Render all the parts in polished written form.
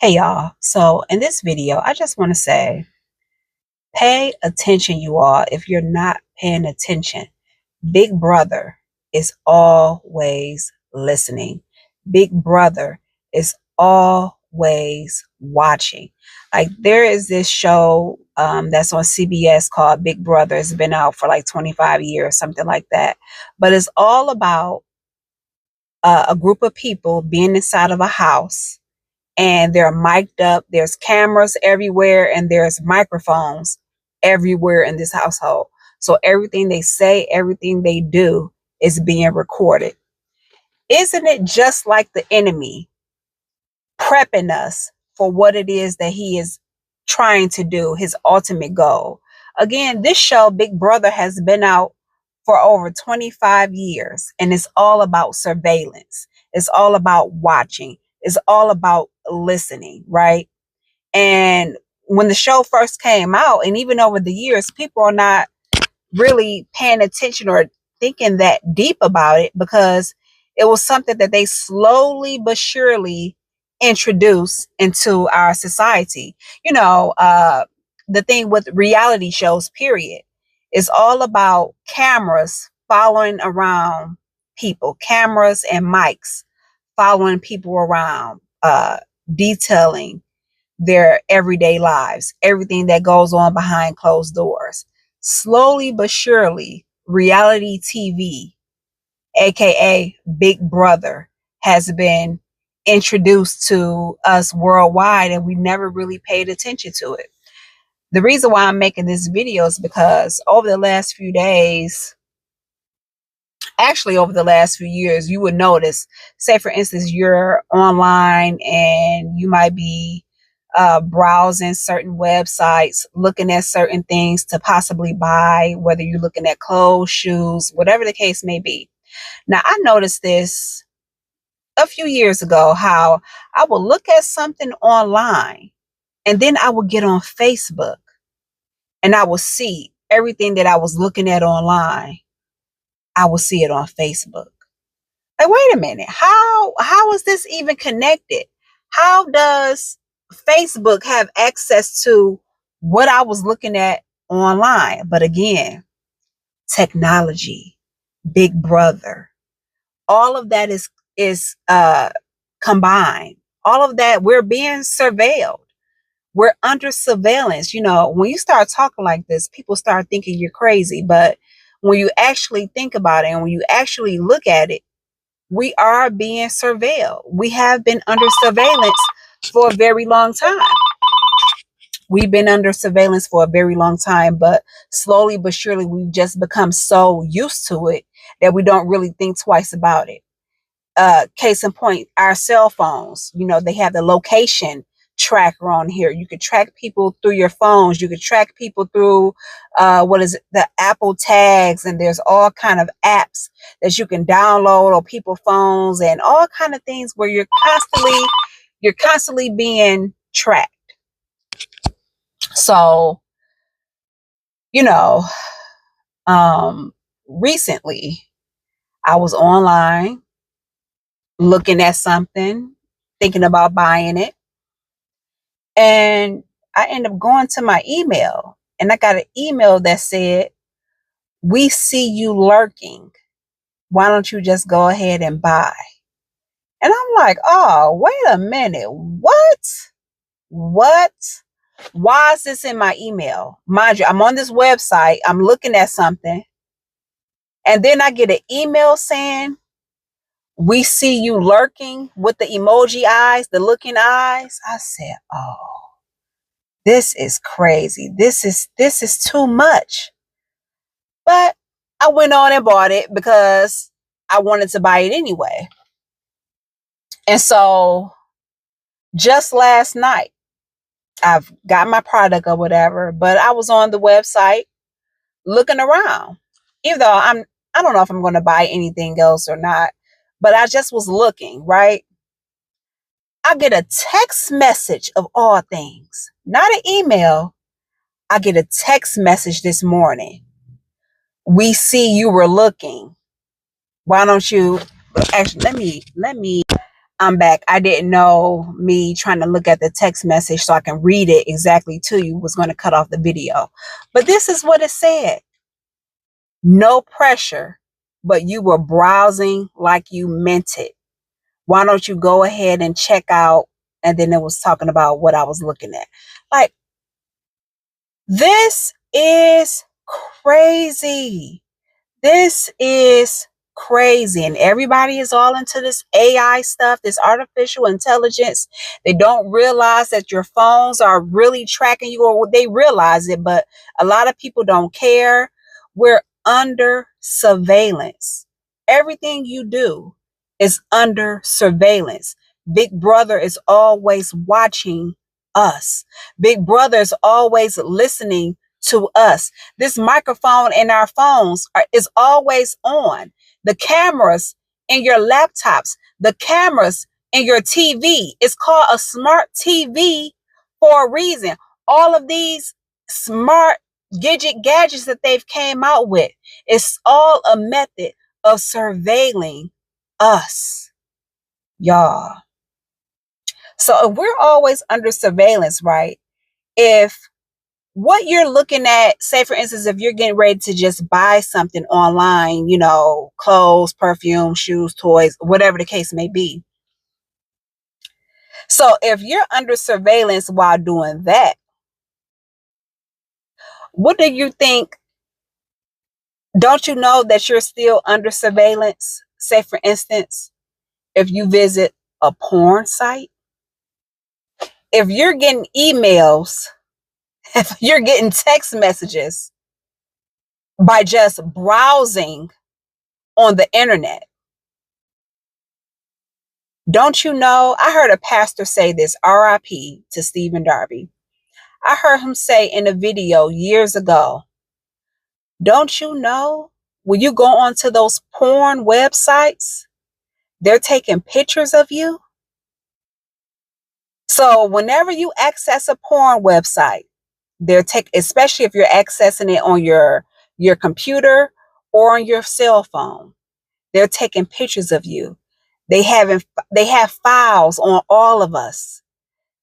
Hey y'all, so in this video, I just want to say, pay attention, you all. If you're not paying attention, Big Brother is always listening. Big Brother is always watching. Like there is this show that's on CBS called Big Brother. It's been out for like 25 years, something like that. But it's all about a group of people being inside of a house and they're mic'd up. There's cameras everywhere and there's microphones everywhere in this household. So everything they say, everything they do is being recorded. Isn't it just like the enemy prepping us for what it is that he is trying to do, his ultimate goal? Again, this show, Big Brother, has been out for over 25 years, and it's all about surveillance. It's all about watching. It's all about listening, right? And when the show first came out, and even over the years, people are not really paying attention or thinking that deep about it because it was something that they slowly but surely introduced into our society. The thing with reality shows, period, is all about cameras following around people, cameras and mics following people around, detailing their everyday lives, everything that goes on behind closed doors. Slowly but surely, reality TV, aka Big Brother, has been introduced to us worldwide, and we never really paid attention to it. The reason why I'm making this video is because over the last few days, actually over the last few years, you would notice, say for instance, you're online and you might be browsing certain websites, looking at certain things to possibly buy, whether you're looking at clothes, shoes, whatever the case may be. Now, I noticed this a few years ago, how I would look at something online and then I would get on Facebook and I will see everything that I was looking at online. I will see it on Facebook. Like, wait a minute, how is this even connected? How does Facebook have access to what I was looking at online? But again, technology, Big Brother, all of that is combined. All of that, we're being surveilled. We're under surveillance. When you start talking like this, people start thinking you're crazy. But when you actually think about it and when you actually look at it, we are being surveilled. We have been under surveillance for a very long time. We've been under surveillance for a very long time, but slowly but surely we've just become so used to it that we don't really think twice about it. Case in point, our cell phones, they have the location tracker on here. You could track people through your phones. You could track people through the Apple tags, and there's all kind of apps that you can download on people's phones and all kind of things where you're constantly being tracked. So, recently I was online looking at something, thinking about buying it. And I ended up going to my email and I got an email that said, "We see you lurking. Why don't you just go ahead and buy?" And I'm like, oh, wait a minute. What? Why is this in my email? Mind you, I'm on this website. I'm looking at something. And then I get an email saying, "We see you lurking," with the emoji eyes, the looking eyes. I said, oh, this is crazy. This is too much. But I went on and bought it because I wanted to buy it anyway. And so just last night, I've got my product or whatever, but I was on the website looking around. Even though I don't know if I'm going to buy anything else or not, but I just was looking, right? I get a text message of all things, not an email. I get a text message this morning. "We see you were looking. Why don't you?" Actually, let me I'm back. I didn't know me trying to look at the text message so I can read it exactly to you was going to cut off the video. But this is what it said. No pressure, but you were browsing like you meant it. Why don't you go ahead and check out? And then it was talking about what I was looking at. Like, this is crazy. This is crazy. And everybody is all into this AI stuff, this artificial intelligence. They don't realize that your phones are really tracking you, or they realize it, but a lot of people don't care. We're under surveillance. Everything you do is under surveillance. Big Brother is always watching us. Big Brother is always listening to us. This microphone in our phones is always on. The cameras in your laptops, the cameras in your TV. It's called a smart TV for a reason. All of these smart gadgets that they've came out with, it's all a method of surveilling us, y'all. So if we're always under surveillance, right? If what you're looking at, say for instance, if you're getting ready to just buy something online, you know, clothes, perfume, shoes, toys, whatever the case may be. So if you're under surveillance while doing that, what do you think? Don't you know that you're still under surveillance? Say for instance, if you visit a porn site, if you're getting emails, if you're getting text messages by just browsing on the internet, don't you know? I heard a pastor say this, RIP to Stephen Darby. I heard him say in a video years ago, don't you know when you go onto those porn websites, they're taking pictures of you? So whenever you access a porn website, they're especially if you're accessing it on your computer or on your cell phone, they're taking pictures of you. They have files on all of us.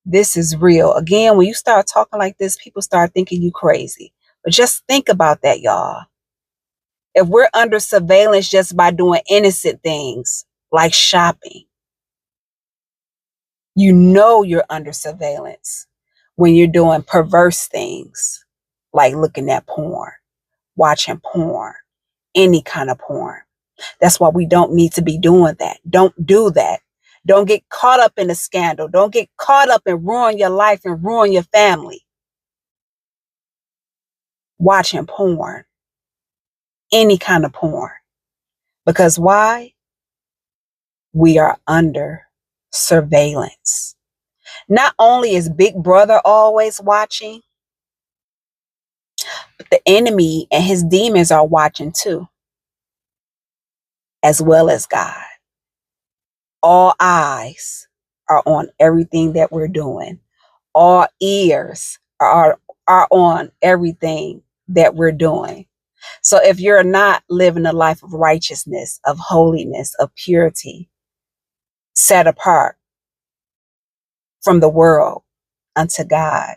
This is real. Again, when you start talking like this, people start thinking you crazy. But just think about that, y'all. If we're under surveillance just by doing innocent things like shopping, you know you're under surveillance when you're doing perverse things like looking at porn, watching porn, any kind of porn. That's why we don't need to be doing that. Don't do that. Don't get caught up in a scandal. Don't get caught up and ruin your life and ruin your family watching porn, any kind of porn. Because why? We are under surveillance. Not only is Big Brother always watching, but the enemy and his demons are watching too, as well as God. All eyes are on everything that we're doing. All ears are on everything that we're doing. So if you're not living a life of righteousness, of holiness, of purity, set apart from the world unto God,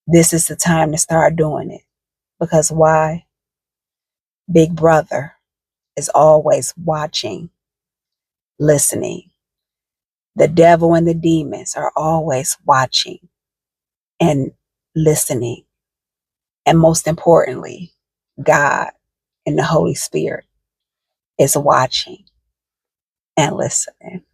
this is the time to start doing it. Because why? Big Brother is always watching, listening. The devil and the demons are always watching and listening. And most importantly, God and the Holy Spirit is watching and listening.